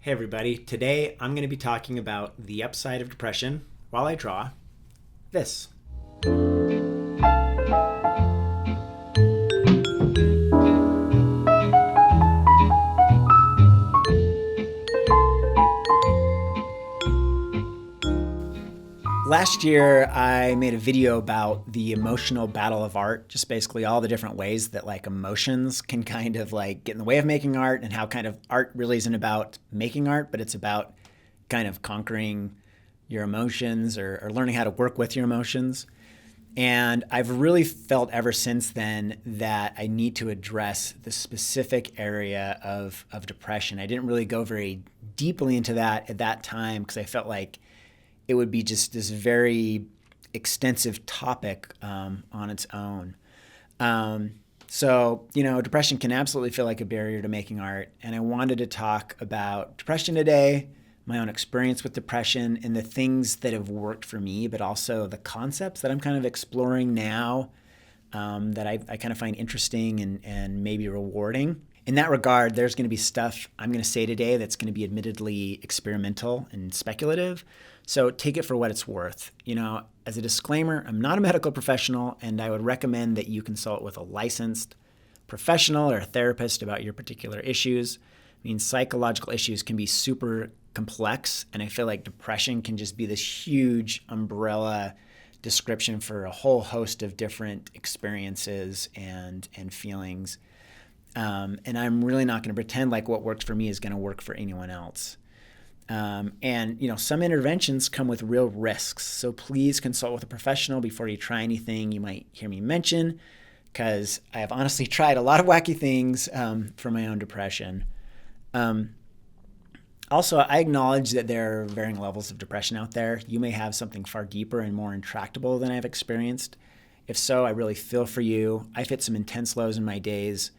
Hey everybody, today I'm going to be talking about the upside of depression while I draw this. Last year, I made a video about the emotional battle of art, just basically all the different ways that emotions can kind of get in the way of making art, and how kind of art really isn't about making art, but it's about kind of conquering your emotions or learning how to work with your emotions. And I've really felt ever since then that I need to address the specific area of depression. I didn't really go very deeply into that at that time because I felt like it would be just this very extensive topic on its own. Depression can absolutely feel like a barrier to making art. And I wanted to talk about depression today, my own experience with depression, and the things that have worked for me, but also the concepts that I'm kind of exploring now that I kind of find interesting and maybe rewarding. In that regard, there's going to be stuff I'm going to say today that's going to be admittedly experimental and speculative. So take it for what it's worth. As a disclaimer, I'm not a medical professional, and I would recommend that you consult with a licensed professional or a therapist about your particular issues. Psychological issues can be super complex, and I feel like depression can just be this huge umbrella description for a whole host of different experiences and feelings. And I'm really not going to pretend like what works for me is going to work for anyone else. Some interventions come with real risks. So please consult with a professional before you try anything you might hear me mention, because I have honestly tried a lot of wacky things for my own depression. Also, I acknowledge that there are varying levels of depression out there. You may have something far deeper and more intractable than I've experienced. If so, I really feel for you. I've hit some intense lows in my days,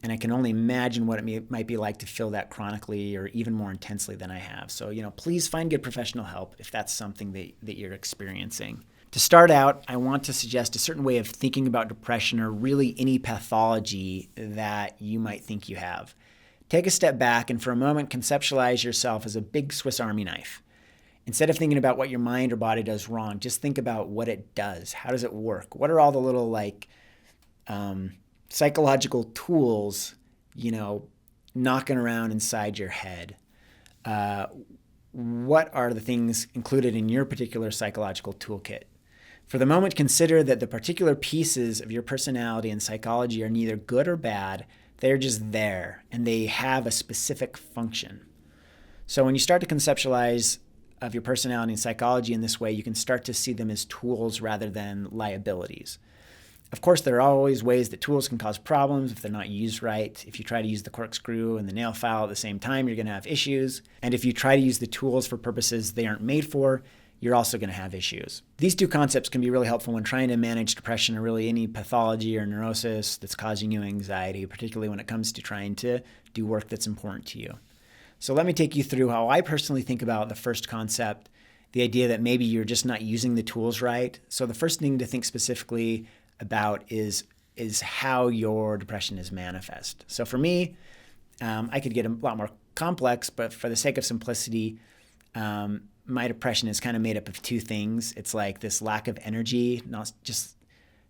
and I can only imagine what it might be like to feel that chronically or even more intensely than I have. So, please find good professional help if that's something that you're experiencing. To start out, I want to suggest a certain way of thinking about depression, or really any pathology that you might think you have. Take a step back and for a moment conceptualize yourself as a big Swiss Army knife. Instead of thinking about what your mind or body does wrong, just think about what it does. How does it work? What are all the little psychological tools, knocking around inside your head? What are the things included in your particular psychological toolkit? For the moment, consider that the particular pieces of your personality and psychology are neither good or bad. They're just there, and they have a specific function. So when you start to conceptualize of your personality and psychology in this way, you can start to see them as tools rather than liabilities. Of course, there are always ways that tools can cause problems if they're not used right. If you try to use the corkscrew and the nail file at the same time, you're going to have issues. And if you try to use the tools for purposes they aren't made for, you're also going to have issues. These two concepts can be really helpful when trying to manage depression or really any pathology or neurosis that's causing you anxiety, particularly when it comes to trying to do work that's important to you. So let me take you through how I personally think about the first concept, the idea that maybe you're just not using the tools right. So the first thing to think specifically about is how your depression is manifest. So for me, I could get a lot more complex, but for the sake of simplicity, my depression is kind of made up of two things. It's like this lack of energy, not just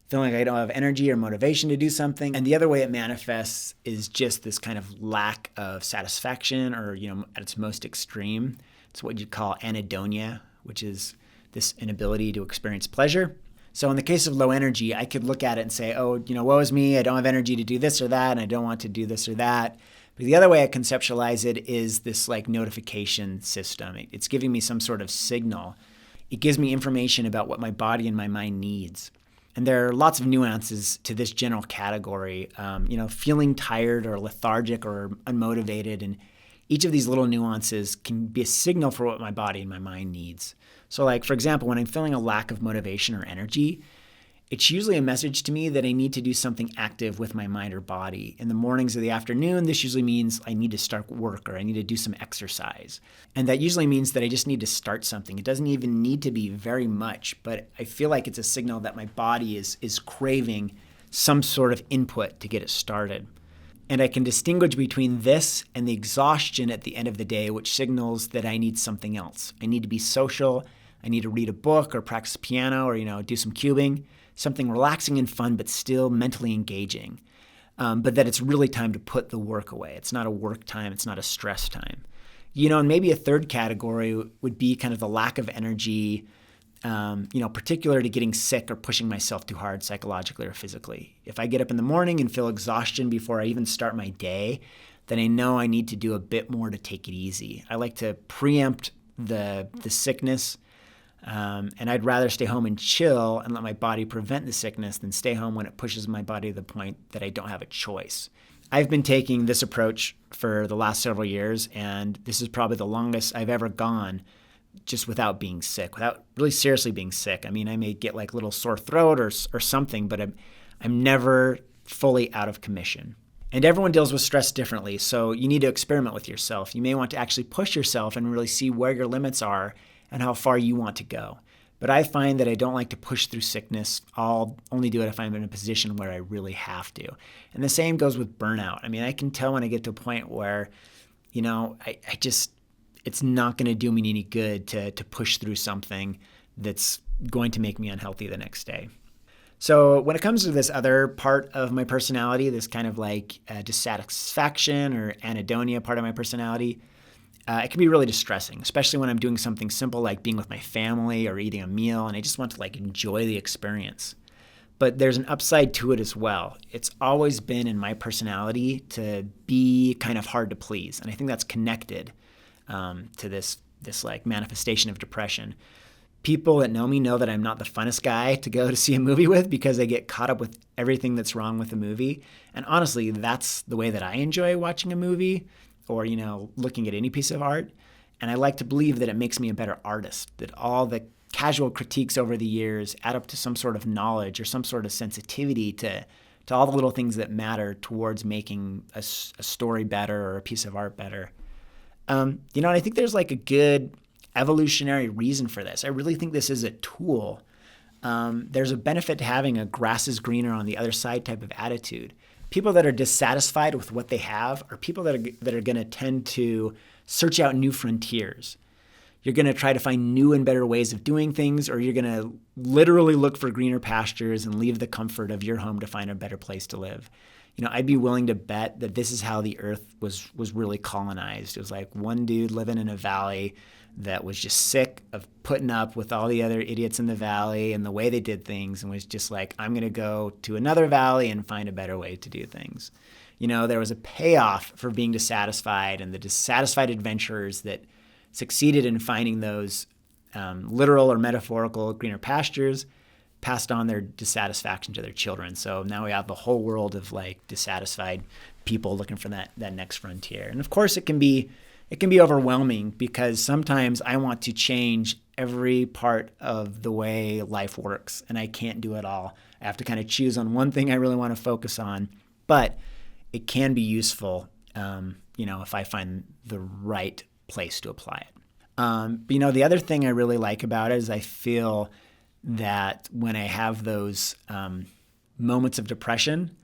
feeling like I don't have energy or motivation to do something. And the other way it manifests is just this kind of lack of satisfaction, or, at its most extreme, it's what you'd call anhedonia, which is this inability to experience pleasure. So in the case of low energy, I could look at it and say, woe is me, I don't have energy to do this or that, and I don't want to do this or that. But the other way I conceptualize it is this notification system. It's giving me some sort of signal. It gives me information about what my body and my mind needs. And there are lots of nuances to this general category, feeling tired or lethargic or unmotivated. And each of these little nuances can be a signal for what my body and my mind needs. So for example, when I'm feeling a lack of motivation or energy, it's usually a message to me that I need to do something active with my mind or body. In the mornings or the afternoon, this usually means I need to start work or I need to do some exercise. And that usually means that I just need to start something. It doesn't even need to be very much, but I feel like it's a signal that my body is craving some sort of input to get it started. And I can distinguish between this and the exhaustion at the end of the day, which signals that I need something else. I need to be social. I need to read a book or practice piano or, do some cubing, something relaxing and fun, but still mentally engaging. But that it's really time to put the work away. It's not a work time. It's not a stress time. And maybe a third category would be kind of the lack of energy, particular to getting sick or pushing myself too hard psychologically or physically. If I get up in the morning and feel exhaustion before I even start my day, then I know I need to do a bit more to take it easy. I like to preempt the sickness, and I'd rather stay home and chill and let my body prevent the sickness than stay home when it pushes my body to the point that I don't have a choice. I've been taking this approach for the last several years, and this is probably the longest I've ever gone just without being sick, without really seriously being sick. I mean, I may get like a little sore throat or something, but I'm never fully out of commission. And everyone deals with stress differently, so you need to experiment with yourself. You may want to actually push yourself and really see where your limits are and how far you want to go. But I find that I don't like to push through sickness. I'll only do it if I'm in a position where I really have to. And the same goes with burnout. I mean, I can tell when I get to a point where, it's not going to do me any good to push through something that's going to make me unhealthy the next day. So when it comes to this other part of my personality, this kind of like dissatisfaction or anhedonia part of my personality, it can be really distressing, especially when I'm doing something simple like being with my family or eating a meal, and I just want to enjoy the experience. But there's an upside to it as well. It's always been in my personality to be kind of hard to please, and I think that's connected to this manifestation of depression. People that know me know that I'm not the funnest guy to go to see a movie with because I get caught up with everything that's wrong with the movie. And honestly, that's the way that I enjoy watching a movie or, looking at any piece of art. And I like to believe that it makes me a better artist, that all the casual critiques over the years add up to some sort of knowledge or some sort of sensitivity to all the little things that matter towards making a story better or a piece of art better. And I think there's a good evolutionary reason for this. I really think this is a tool. There's a benefit to having a grass is greener on the other side type of attitude. People that are dissatisfied with what they have are people that are going to tend to search out new frontiers. You're going to try to find new and better ways of doing things, or you're going to literally look for greener pastures and leave the comfort of your home to find a better place to live. I'd be willing to bet that this is how the earth was really colonized. It was like one dude living in a valley that was just sick of putting up with all the other idiots in the valley and the way they did things, and was just like, I'm going to go to another valley and find a better way to do things. There was a payoff for being dissatisfied, and the dissatisfied adventurers that succeeded in finding those literal or metaphorical greener pastures passed on their dissatisfaction to their children. So now we have the whole world of dissatisfied people looking for that next frontier. And of course it can be overwhelming because sometimes I want to change every part of the way life works and I can't do it all. I have to kind of choose on one thing I really want to focus on, but it can be useful, if I find the right place to apply it. But the other thing I really like about it is I feel that when I have those moments of depression,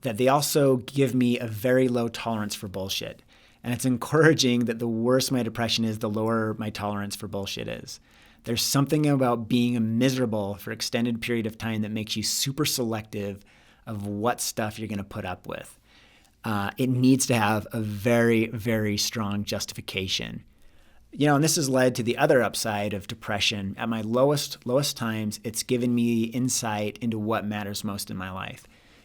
that they also give me a very low tolerance for bullshit. And it's encouraging that the worse my depression is, the lower my tolerance for bullshit is. There's something about being miserable for an extended period of time that makes you super selective of what stuff you're going to put up with. It needs to have a very, very strong justification. And this has led to the other upside of depression. At my lowest times, it's given me insight into what matters most in my life.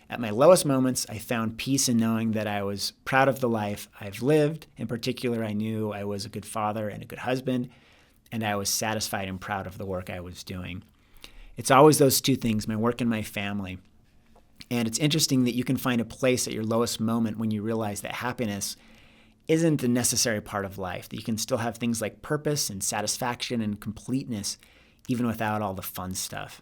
At my lowest moments, I found peace in knowing that I was proud of the life I've lived. In particular, I knew I was a good father and a good husband, and I was satisfied and proud of the work I was doing. It's always those two things, my work and my family. And it's interesting that you can find a place at your lowest moment when you realize that happiness isn't a necessary part of life, that you can still have things like purpose and satisfaction and completeness even without all the fun stuff.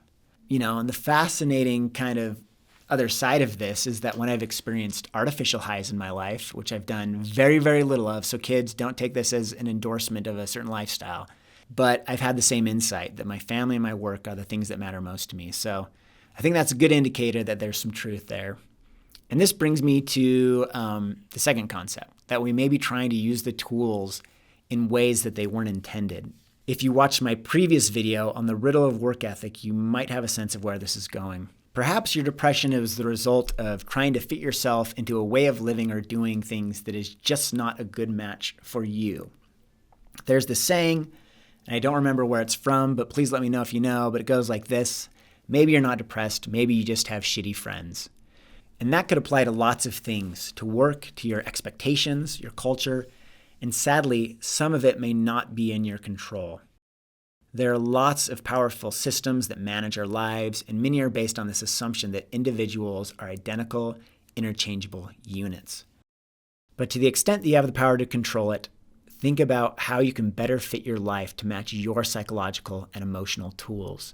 And the fascinating kind of other side of this is that when I've experienced artificial highs in my life, which I've done very, very little of, so kids, don't take this as an endorsement of a certain lifestyle, but I've had the same insight that my family and my work are the things that matter most to me. So I think that's a good indicator that there's some truth there. And this brings me to the second concept, that we may be trying to use the tools in ways that they weren't intended. If you watched my previous video on the riddle of work ethic, you might have a sense of where this is going. Perhaps your depression is the result of trying to fit yourself into a way of living or doing things that is just not a good match for you. There's this saying, and I don't remember where it's from, but please let me know if you know, but it goes like this: maybe you're not depressed, maybe you just have shitty friends. And that could apply to lots of things, to work, to your expectations, your culture, and sadly, some of it may not be in your control. There are lots of powerful systems that manage our lives, and many are based on this assumption that individuals are identical, interchangeable units. But to the extent that you have the power to control it, think about how you can better fit your life to match your psychological and emotional tools.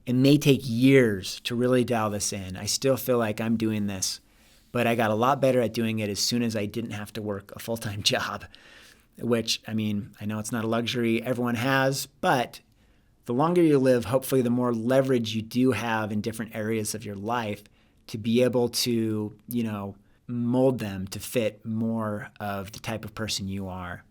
It may take years to really dial this in. I still feel like I'm doing this, but I got a lot better at doing it as soon as I didn't have to work a full-time job, which, I know it's not a luxury everyone has, but the longer you live, hopefully the more leverage you do have in different areas of your life to be able to, mold them to fit more of the type of person you are.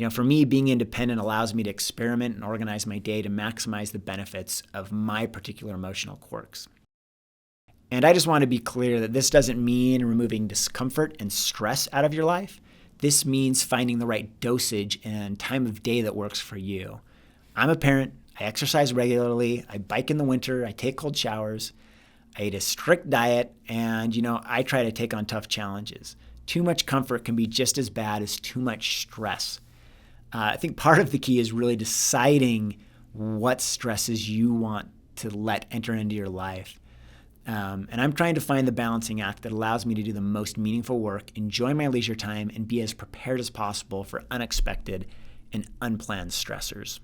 For me, being independent allows me to experiment and organize my day to maximize the benefits of my particular emotional quirks. And I just want to be clear that this doesn't mean removing discomfort and stress out of your life. This means finding the right dosage and time of day that works for you. I'm a parent. I exercise regularly. I bike in the winter. I take cold showers. I eat a strict diet. And, I try to take on tough challenges. Too much comfort can be just as bad as too much stress. I think part of the key is really deciding what stresses you want to let enter into your life. And I'm trying to find the balancing act that allows me to do the most meaningful work, enjoy my leisure time, and be as prepared as possible for unexpected and unplanned stressors.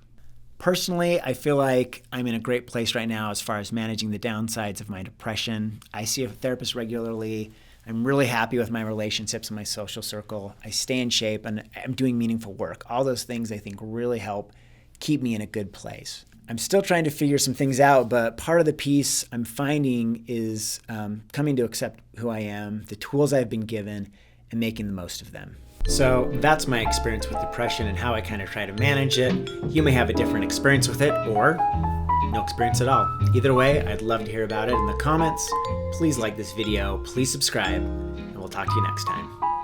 Personally, I feel like I'm in a great place right now as far as managing the downsides of my depression. I see a therapist regularly. I'm really happy with my relationships and my social circle. I stay in shape and I'm doing meaningful work. All those things I think really help keep me in a good place. I'm still trying to figure some things out, but part of the piece I'm finding is coming to accept who I am, the tools I've been given, and making the most of them. So that's my experience with depression and how I kind of try to manage it. You may have a different experience with it or no experience at all. Either way, I'd love to hear about it in the comments. Please like this video, please subscribe, and we'll talk to you next time.